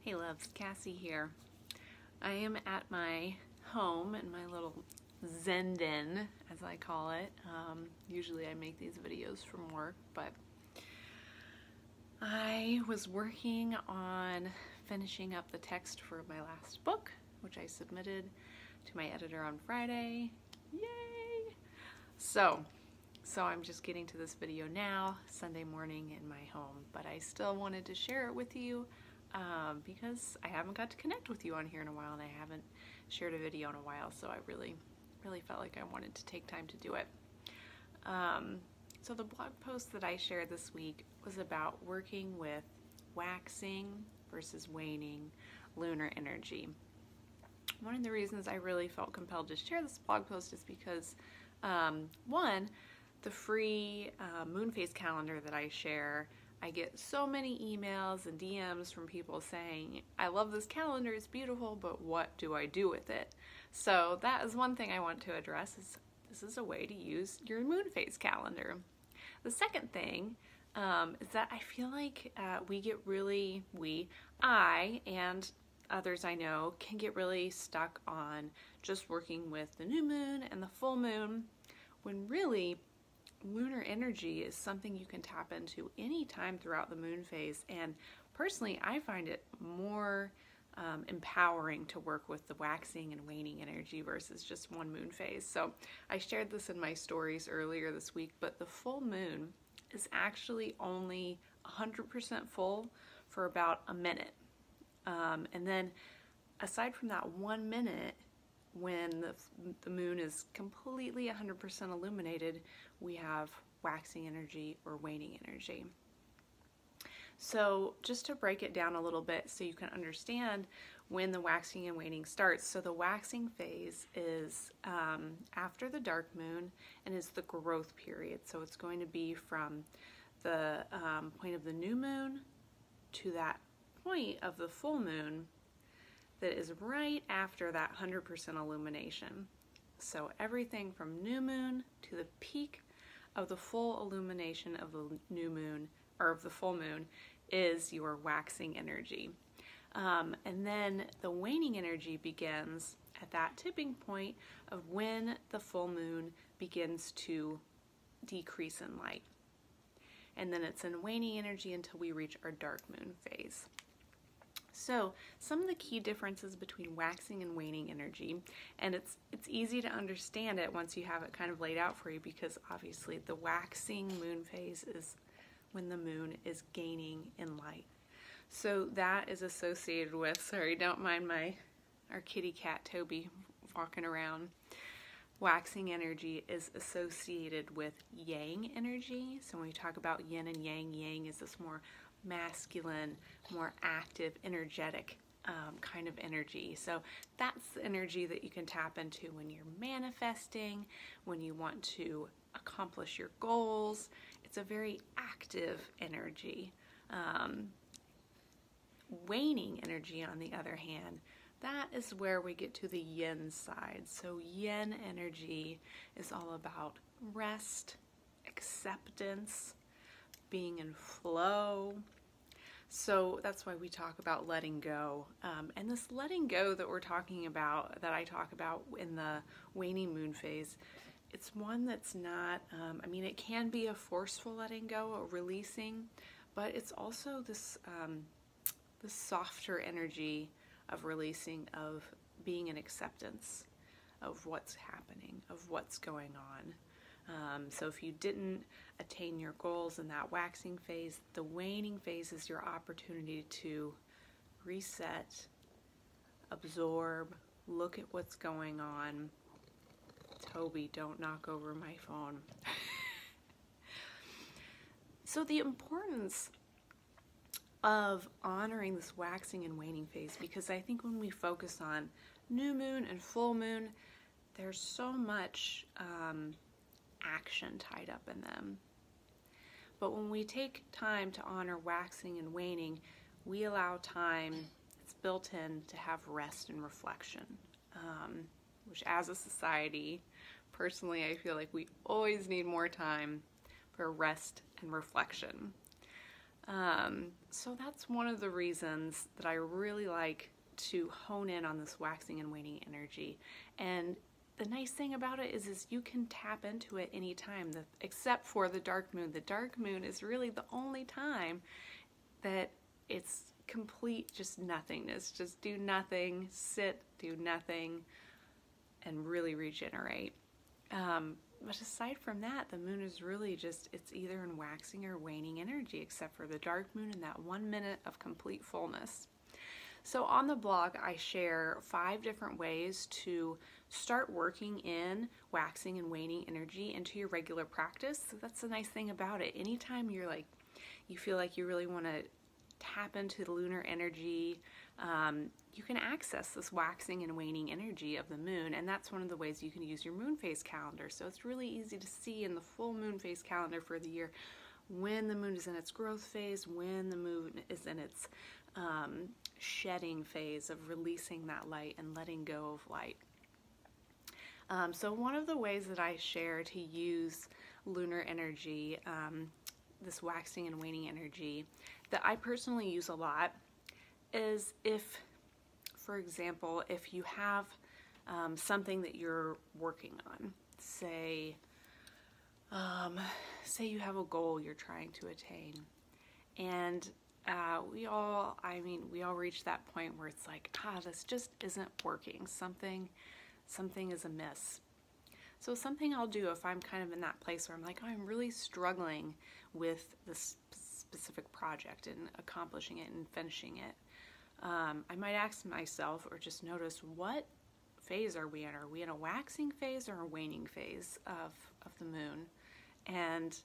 Hey loves, Cassie here. I am at my home in my little Zen den, as I call it. Usually I make these videos from work, but I was working on finishing up the text for my last book, which I submitted to my editor on Friday. Yay! So I'm just getting to this video now, Sunday morning in my home, but I still wanted to share it with you because I haven't got to connect with you on here in a while, and I haven't shared a video in a while, so I really felt like I wanted to take time to do it. So the blog post that I shared this week was about working with waxing versus waning lunar energy. One of the reasons I really felt compelled to share this blog post is because, one, the free moon phase calendar that I share, I get so many emails and DMs from people saying, I love this calendar, it's beautiful, but what do I do with it? So that is one thing I want to address, is this is a way to use your moon phase calendar. The second thing is that I feel like I and others I know can get really stuck on just working with the new moon and the full moon, when really lunar energy is something you can tap into any time throughout the moon phase. And personally, I find it more empowering to work with the waxing and waning energy versus just one moon phase. So I shared this in my stories earlier this week, but the full moon is actually only 100% full for about a minute. And then aside from that 1 minute, when the moon is completely 100% illuminated, we have waxing energy or waning energy. So just to break it down a little bit so you can understand when the waxing and waning starts. So the waxing phase is after the dark moon and is the growth period. So it's going to be from the point of the new moon to that point of the full moon that is right after that 100% illumination. So everything from new moon to the peak of the full illumination of the new moon, or of the full moon, is your waxing energy. And then the waning energy begins at that tipping point of when the full moon begins to decrease in light. And then it's in waning energy until we reach our dark moon phase. So some of the key differences between waxing and waning energy, and it's easy to understand it once you have it kind of laid out for you, because obviously the waxing moon phase is when the moon is gaining in light. So that is associated with, sorry, don't mind our kitty cat Toby walking around. Waxing energy is associated with yang energy. So when we talk about yin and yang, yang is this more masculine, more active, energetic kind of energy. So that's the energy that you can tap into when you're manifesting, when you want to accomplish your goals. It's a very active energy. Waning energy, on the other hand, that is where we get to the yin side. So yin energy is all about rest, acceptance, being in flow. So that's why we talk about letting go. And this letting go that we're talking about, that I talk about in the waning moon phase, it's one that's not, it can be a forceful letting go, a releasing, but it's also this softer energy of releasing, of being in acceptance of what's happening, of what's going on. So if you didn't attain your goals in that waxing phase, the waning phase is your opportunity to reset, absorb, look at what's going on. Toby, don't knock over my phone. So the importance of honoring this waxing and waning phase, because I think when we focus on new moon and full moon, there's so much action tied up in them. But when we take time to honor waxing and waning, we allow time, it's built in, to have rest and reflection, which as a society, personally, I feel like we always need more time for rest and reflection. So that's one of the reasons that I really like to hone in on this waxing and waning energy. And the nice thing about it is you can tap into it anytime, except for the dark moon. The dark moon is really the only time that it's complete just nothingness. Just do nothing, sit, do nothing, and really regenerate. But aside from that, the moon is really just, it's either in waxing or waning energy, except for the dark moon and that 1 minute of complete fullness. So on the blog, I share 5 different ways to start working in waxing and waning energy into your regular practice. So that's the nice thing about it. Anytime you feel like you really want to tap into the lunar energy, you can access this waxing and waning energy of the moon, and that's one of the ways you can use your moon phase calendar. So it's really easy to see in the full moon phase calendar for the year when the moon is in its growth phase, when the moon is in its shedding phase of releasing that light and letting go of light. So one of the ways that I share to use lunar energy, this waxing and waning energy, that I personally use a lot is if, for example, if you have something that you're working on, say you have a goal you're trying to attain, and we all reach that point where it's like, this just isn't working. Something is amiss. So something I'll do if I'm kind of in that place where I'm like, I'm really struggling with this specific project and accomplishing it and finishing it, I might ask myself or just notice, what phase are we in? Are we in a waxing phase or a waning phase of the moon? And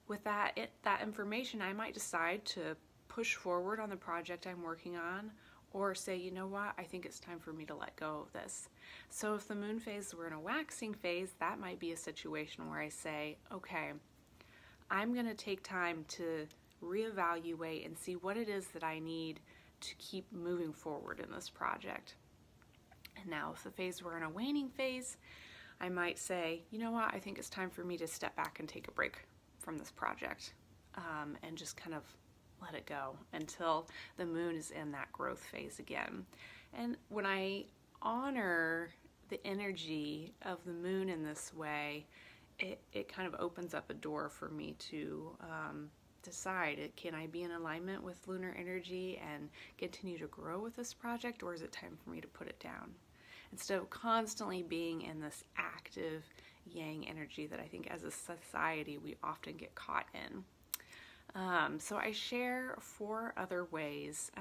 with that information, I might decide to push forward on the project I'm working on, or say, you know what, I think it's time for me to let go of this. So if the moon phase were in a waxing phase, that might be a situation where I say, okay, I'm going to take time to reevaluate and see what it is that I need to keep moving forward in this project. And now if the phase were in a waning phase, I might say, you know what, I think it's time for me to step back and take a break from this project, and just kind of let it go until the moon is in that growth phase again. And when I honor the energy of the moon in this way, it kind of opens up a door for me to decide, can I be in alignment with lunar energy and continue to grow with this project, or is it time for me to put it down? Instead of constantly being in this active yang energy that I think as a society we often get caught in. So I share 4 other ways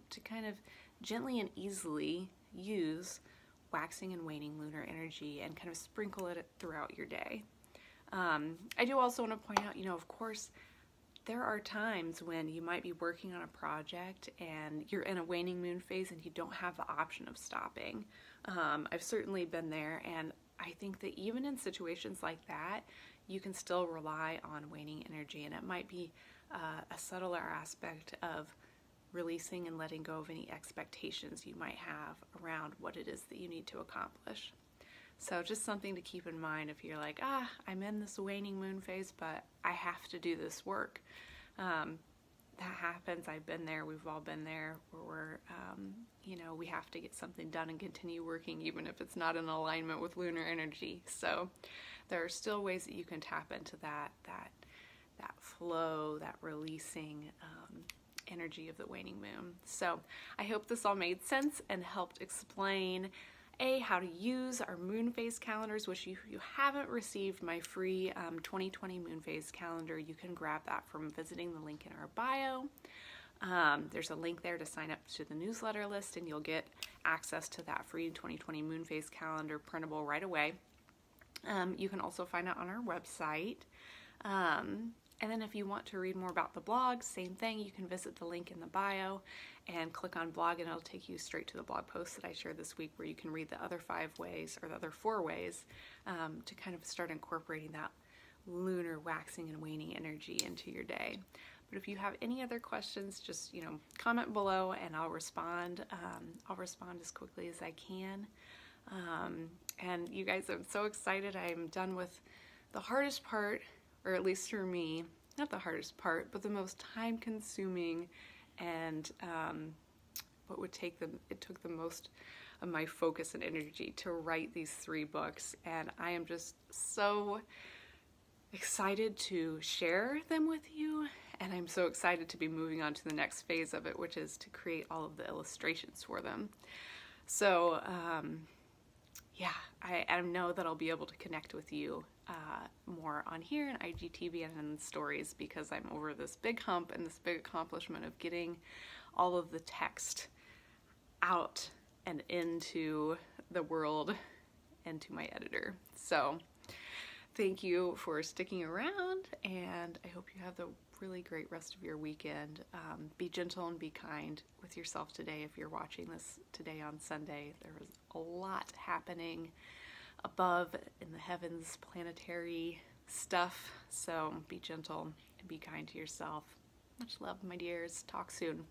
to kind of gently and easily use waxing and waning lunar energy and kind of sprinkle it throughout your day. I do also want to point out, of course, there are times when you might be working on a project and you're in a waning moon phase and you don't have the option of stopping. I've certainly been there, and I think that even in situations like that, you can still rely on waning energy, and it might be a subtler aspect of releasing and letting go of any expectations you might have around what it is that you need to accomplish. So just something to keep in mind if you're like, I'm in this waning moon phase, but I have to do this work. That happens. I've been there. We've all been there where we're, we have to get something done and continue working even if it's not in alignment with lunar energy. So there are still ways that you can tap into that flow, that releasing energy of the waning moon. So I hope this all made sense and helped explain how to use our moon phase calendars, which if you haven't received my free 2020 moon phase calendar, you can grab that from visiting the link in our bio. There's a link there to sign up to the newsletter list, and you'll get access to that free 2020 moon phase calendar printable right away. You can also find it on our website. And then if you want to read more about the blog, same thing, you can visit the link in the bio and click on blog, and it'll take you straight to the blog post that I shared this week where you can read the other 5 ways, or the other 4 ways, to kind of start incorporating that lunar waxing and waning energy into your day. But if you have any other questions, just, comment below and I'll respond. I'll respond as quickly as I can. And you guys, I'm so excited. I'm done with the hardest part, or at least for me, not the hardest part, but the most time consuming and it took the most of my focus and energy to write these 3 books. And I am just so excited to share them with you. And I'm so excited to be moving on to the next phase of it, which is to create all of the illustrations for them. So, yeah, I know that I'll be able to connect with you more on here in IGTV and in stories, because I'm over this big hump and this big accomplishment of getting all of the text out and into the world and to my editor. So thank you for sticking around, and I hope you have the really great rest of your weekend. Be gentle and be kind with yourself today. If you're watching this today on Sunday, there was a lot happening above in the heavens, planetary stuff. So be gentle and be kind to yourself. Much love, my dears. Talk soon.